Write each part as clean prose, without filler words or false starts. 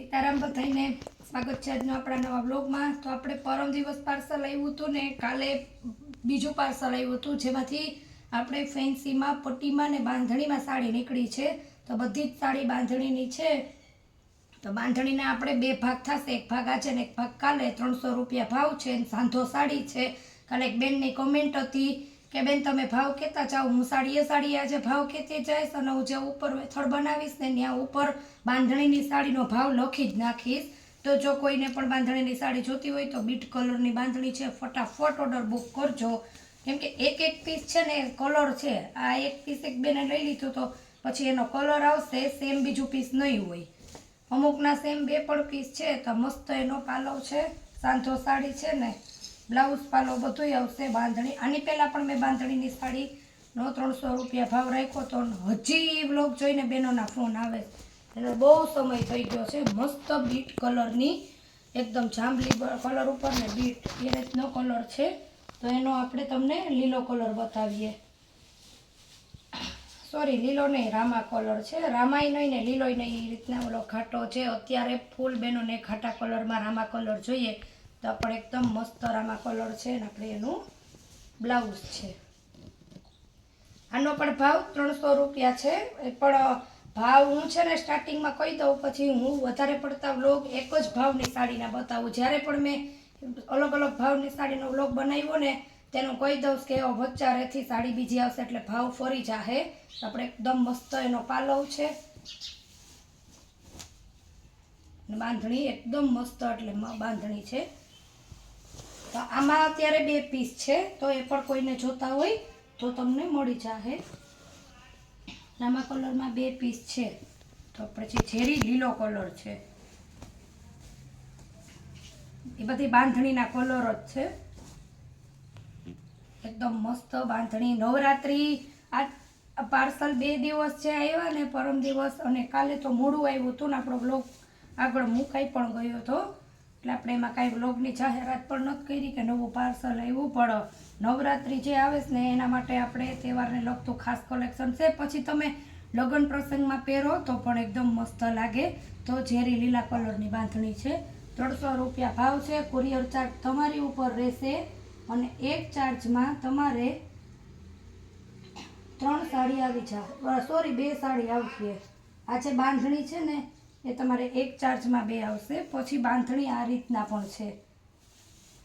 સીતારામ બધાઈને સ્વાગત છે આજનો આપણા નવા બ્લોગમાં। તો આપણે પરમ દિવસ પાર્સલ આવ્યું હતું ને કાલે બીજું પાર્સલ આવ્યું હતું, જેમાંથી આપણે ફેન્સીમાં પટ્ટીમાં ને બાંધણીમાં સાડી નીકળી છે। તો બધી જ સાડી બાંધણીની છે। તો બાંધણીના આપણે બે ભાગ થશે, એક ભાગ આજે ને એક ભાગ કાલે। 300 રૂપિયા ભાવ છે, સાંધો સાડી છે। કાલે એક બેનની કોમેન્ટ હતી કે બેન તમે ભાવ કહેતા જાઓ, હું સાડી આજે ભાવ કહેતી જઈશ અને હું જે ઉપર મેથડ બનાવીશ ને ત્યાં ઉપર બાંધણીની સાડીનો ભાવ લખી જ નાખીશ। તો જો કોઈને પણ બાંધણીની સાડી જોતી હોય તો બીટ કલરની બાંધણી છે, ફટાફટ ઓર્ડર બુક કરજો, કેમ કે એક પીસ છે ને કલર છે। આ એક પીસ એક બેને લઈ લીધું તો પછી એનો કલર આવશે, સેમ બીજું પીસ નહીં હોય। અમુકના સેમ બે પણ પીસ છે। તો મસ્ત એનો પાલવ છે, સાંધો સાડી છે ને બ્લાઉઝ પાલો બધું આવશે। બાંધણી આની પહેલાં પણ મેં બાંધણીની સાડીનો 300 રૂપિયા ભાવ રાખ્યો તો હજી બ્લોગ જોઈને બેનોના ફોન આવે, એટલે બહુ સમય થઈ ગયો છે। મસ્ત બીટ કલરની એકદમ જાંબલી કલર ઉપર ને બીટ એ રીતનો કલર છે। તો એનો આપણે તમને લીલો કલર બતાવીએ, સોરી લીલો નહીં રામા કલર છે, રામાય નહીં ને લીલોય નહીં, એ રીતના ઓલો ઘાટો છે। અત્યારે ફૂલ બેનોને ઘાટા કલરમાં રામા કલર જોઈએ તો આપણે એકદમ મસ્ત રામા કલર છે ને આપણે એનું બ્લાઉઝ છે। આનો પણ ભાવ 300 રૂપિયા છે, પણ ભાવ હું છે ને સ્ટાર્ટિંગમાં કહી દઉં, પછી હું વધારે પડતા વ્લોગ એક જ ભાવની સાડીના બતાવું। જ્યારે પણ મેં અલગ અલગ ભાવની સાડીનો વ્લોગ બનાવ્યો ને તેનું કહી દઉં કે વચ્ચારેથી સાડી બીજી આવશે એટલે ભાવ ફરી જાહે। આપણે એકદમ મસ્ત એનો પાલવ છે, બાંધણી એકદમ મસ્ત એટલે બાંધણી છે। તો આમાં અત્યારે બે પીસ છે, તો એ પણ કોઈને જોતા હોય તો તમને મળી જાહે। રામા કલરમાં બે પીસ છે, તો પછી ઝેરી લીલો કલર છે, એ બધી બાંધણીના કલર જ છે। એકદમ મસ્ત બાંધણી। નવરાત્રી આ પાર્સલ 2 દિવસ છે આવ્યા ને, પરમ દિવસ અને કાલે તો મોડું આવ્યું હતું ને આપણો બ્લોગ આગળ મુકાઈ પણ ગયો હતો, એટલે આપણે એમાં કાંઈ બ્લોગની જાહેરાત પણ નથી કરી કે નવું પાર્સલ આવ્યું। પણ નવરાત્રી જે આવે છે ને એના માટે આપણે તહેવારને લગતું ખાસ કલેક્શન છે, પછી તમે લગ્ન પ્રસંગમાં પહેરો તો પણ એકદમ મસ્ત લાગે। તો ઝેરી લીલા કલરની બાંધણી છે, 300 રૂપિયા ભાવ છે। કુરિયર ચાર્જ તમારી ઉપર રહેશે અને એક ચાર્જમાં તમારે 3 સાડી આવી જાય, સોરી 2 સાડી આવશે। આ જે બાંધણી છે ને એ તમારે એક ચાર્જમાં 2 આવશે। પછી બાંધણી આ રીતના પણ છે,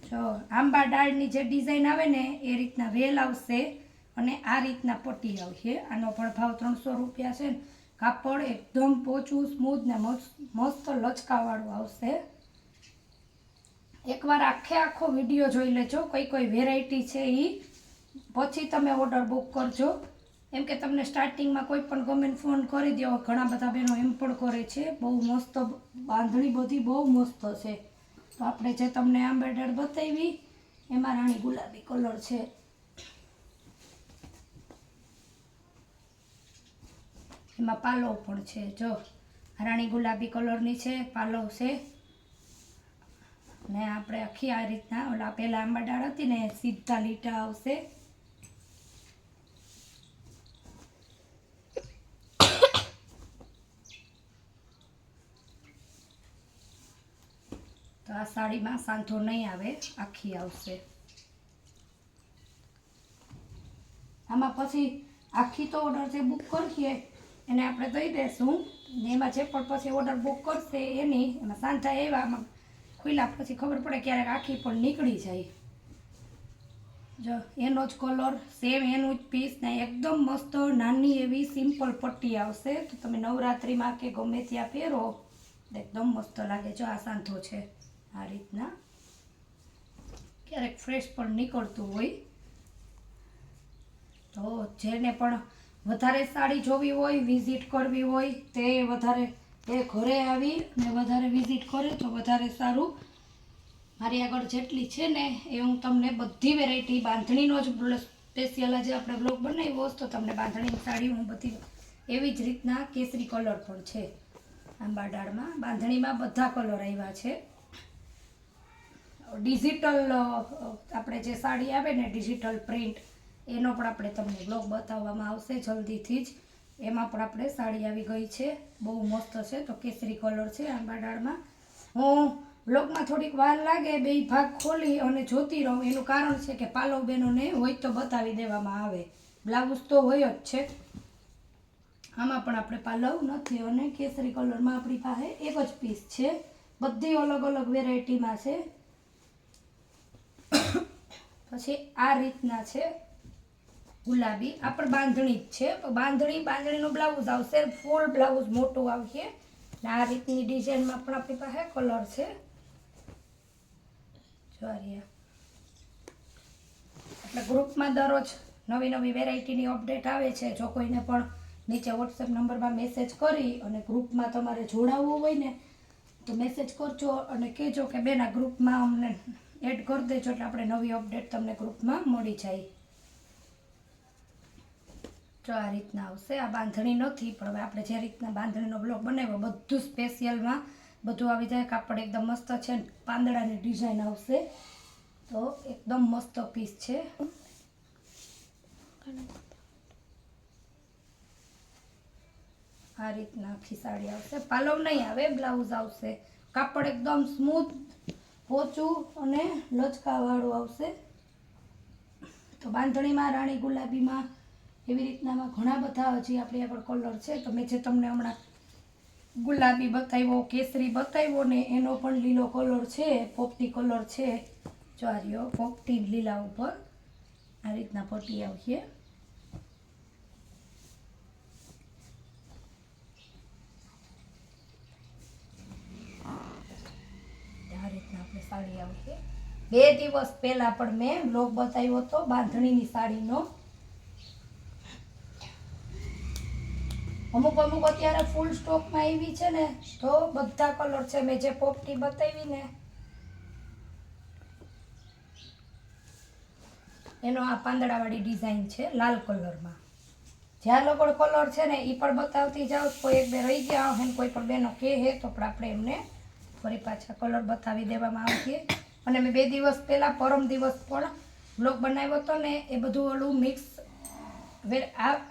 જો આંબા ડાળની જે ડિઝાઇન આવે ને એ રીતના વેલ આવશે અને આ રીતના પટ્ટી આવશે। આનો પણ ભાવ 300 રૂપિયા છે। કાપડ એકદમ પોચું સ્મૂથ ને મસ્ત લચકાવાળું આવશે। એકવાર આખો વિડીયો જોઈ લેજો, કઈ વેરાયટી છે એ પછી તમે ઓર્ડર બુક કરજો, એમ કે તમને સ્ટાર્ટિંગમાં કોઈ પણ ગમે ફોન કરી દો, ઘણા બધા બહેનો એમ પણ કરે છે। બહુ મસ્ત બાંધણી બધી બહુ મસ્ત છે। તો આપણે જે તમને આંબેડર બતાવી એમાં રાણી ગુલાબી કલર છે, એમાં પાલવ પણ છે, જો રાણી ગુલાબી કલરની છે, પાલવ છે ને આપણે આખી આ રીતના ઓલા પહેલા આંબા ડાળ હતી ને સીધા લીટા આવશે। તો આ સાડીમાં સાંધો નહીં આવે, આખી આવશે। આમાં પછી આખી તો ઓર્ડર જે બુક કરીએ એને આપણે દઈ દઈશું ને, એમાં જે પણ પછી ઓર્ડર બુક કરશે એની એમાં સાંધા એવામાં ખુલ્લા પછી ખબર પડે ક્યારેક આખી પણ નીકળી જાય। જો એનો જ કલર સેમ એનું જ પીસ ને એકદમ મસ્ત નાની એવી સિમ્પલ પટ્ટી આવશે। તો તમે નવરાત્રિમાં કે ગમે ત્યાં પહેરો એકદમ મસ્ત લાગે। જો આ સાંધો છે આ રીતના, ક્યારેક ફ્રેશ પણ નીકળતું હોય। તો જેને પણ વધારે સાડી જોવી હોય, વિઝિટ કરવી હોય તે વધારે એ ઘરે આવી ને વધારે વિઝિટ કરે તો વધારે સારું। મારી આગળ જેટલી છે ને એ હું તમને બધી વેરાયટી બાંધણીનો જ સ્પેશિયલ આજે આપણે બ્લોગ બનાવ્યો તો તમને બાંધણીની સાડી હું બધી એવી જ રીતના કેસરી કલર પણ છે આંબા ડાળમાં। બાંધણીમાં બધા કલર આવ્યા છે। ડિજિટલ આપણે જે સાડી આવે ને ડિજિટલ પ્રિન્ટ એનો પણ આપણે તમને બ્લોગ બતાવવામાં આવશે જલ્દીથી જ। એમાં પણ આપણે સાડી આવી ગઈ છે, બહુ મસ્ત છે. તો કેસરી કલર છે આંબા ડાળમાં. હું બ્લોગમાં થોડીક વાર લાગે બે ભાગ ખોલી અને જોતી રહું, એનું કારણ છે કે પાલવ બહેનોને હોય તો બતાવી દેવામાં આવે. બ્લાઉઝ તો હોય જ છે, આમાં પણ આપણે પાલવ નથી. અને કેસરી કલરમાં આપણી પાસે એક જ પીસ છે, બધી અલગ અલગ વેરાયટીમાં છે. પછી આ રીતના છે ગુલાબી, આ પણ બાંધણી જ છે. તો બાંધણીનું બ્લાઉઝ આવશે, ફૂલ બ્લાઉઝ મોટું આવશે. આ રીતની ડિઝાઇનમાં પણ આપણી પાસે કલર છે. એટલે ગ્રુપમાં દરરોજ નવી નવી વેરાયટીની અપડેટ આવે છે. જો કોઈને પણ નીચે વોટ્સએપ નંબરમાં મેસેજ કરી અને ગ્રુપમાં તમારે જોડાવવું હોય ને તો મેસેજ કરજો અને કહેજો કે બેન આ ગ્રુપમાં અમને એડ કરી દેજો, એટલે આપણે નવી અપડેટ તમને ગ્રુપમાં મળી જાય. જો આ રીતના આવશે. આ બાંધણી નથી, પણ હવે આપણે જે રીતના બાંધણીનો બ્લોગ બનાવ્યો બધું સ્પેશિયલમાં બધું આવી જાય. કાપડ એકદમ મસ્ત છે, પાંદડાની ડિઝાઇન આવશે. તો એકદમ મસ્ત પીસ છે. આ રીતના આખી સાડી આવશે, પાલવ નહીં આવે, બ્લાઉઝ આવશે. કાપડ એકદમ સ્મૂથ, પોચું અને લચકાવાળું આવશે. તો બાંધણીમાં, રાણી ગુલાબીમાં, એવી રીતનામાં ઘણા બધા હજી આપણી આગળ કલર છે. તો મેં જે તમને હમણાં ગુલાબી બતાવ્યો, કેસરી બતાવ્યો ને એનો પણ લીલો કલર છે, પોપટી કલર છે. જો આ રહ્યો પોપટી લીલા ઉપર આ રીતના પટ્ટી આવશે. આ રીતના આપણે સાડી આવશે. 2 દિવસ પહેલા પણ મેં બ્લોગ બતાવ્યો હતો બાંધણીની સાડીનો. અમુક અત્યારે ફૂલ સ્ટોકમાં આવી છે ને, તો બધા કલર છે. મેં જે પોપટી બતાવી ને એનો આ પાંદડાવાળી ડિઝાઇન છે લાલ કલરમાં. જ્યાં લોકો કલર છે ને એ પણ બતાવતી જાઓ. કોઈ એક બે રહી ગયા હોય, કોઈ પણ બેનો કહે તો પણ આપણે એમને ફરી પાછા કલર બતાવી દેવામાં આવશે. અને મેં 2 દિવસ પહેલાં પરમ દિવસ પણ બ્લોગ બનાવ્યો હતો ને, એ બધું ઓલું મિક્સ.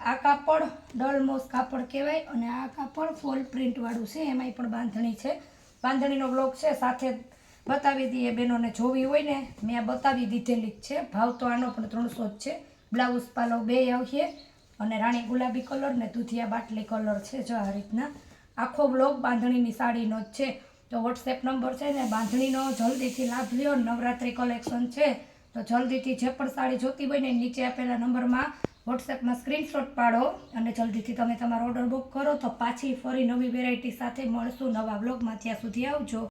આ કાપડ ડલમોસ કાપડ કહેવાય અને આ કાપડ ફોલ પ્રિન્ટવાળું છે, એમાંય પણ બાંધણી છે. બાંધણીનો બ્લોગ છે, સાથે બતાવી દઈએ બહેનોને જોવી હોય ને. મેં આ બતાવી દીધેલી જ છે. ભાવ તો આનો પણ 300 જ છે. બ્લાઉઝ પાલવ 2 આવશે. અને રાણી ગુલાબી કલર ને દૂધિયા બાટલી કલર છે. જો આ રીતના આખો બ્લોગ બાંધણીની સાડીનો જ છે. તો વોટ્સએપ નંબર છે ને બાંધણીનો, જલ્દીથી લાભ લ્યો. નવરાત્રિ કલેક્શન છે, તો જલ્દીથી જે પણ સાડી જોતી હોય ને નીચે આપેલા નંબરમાં વોટ્સએપમાં સ્ક્રીનશોટ પાડો અને જલ્દીથી તમે તમારો ઓર્ડર બુક કરો. તો પાછી ફરી નવી વેરાયટી સાથે મળશું નવા બ્લોગમાં. ત્યાં સુધી આવજો.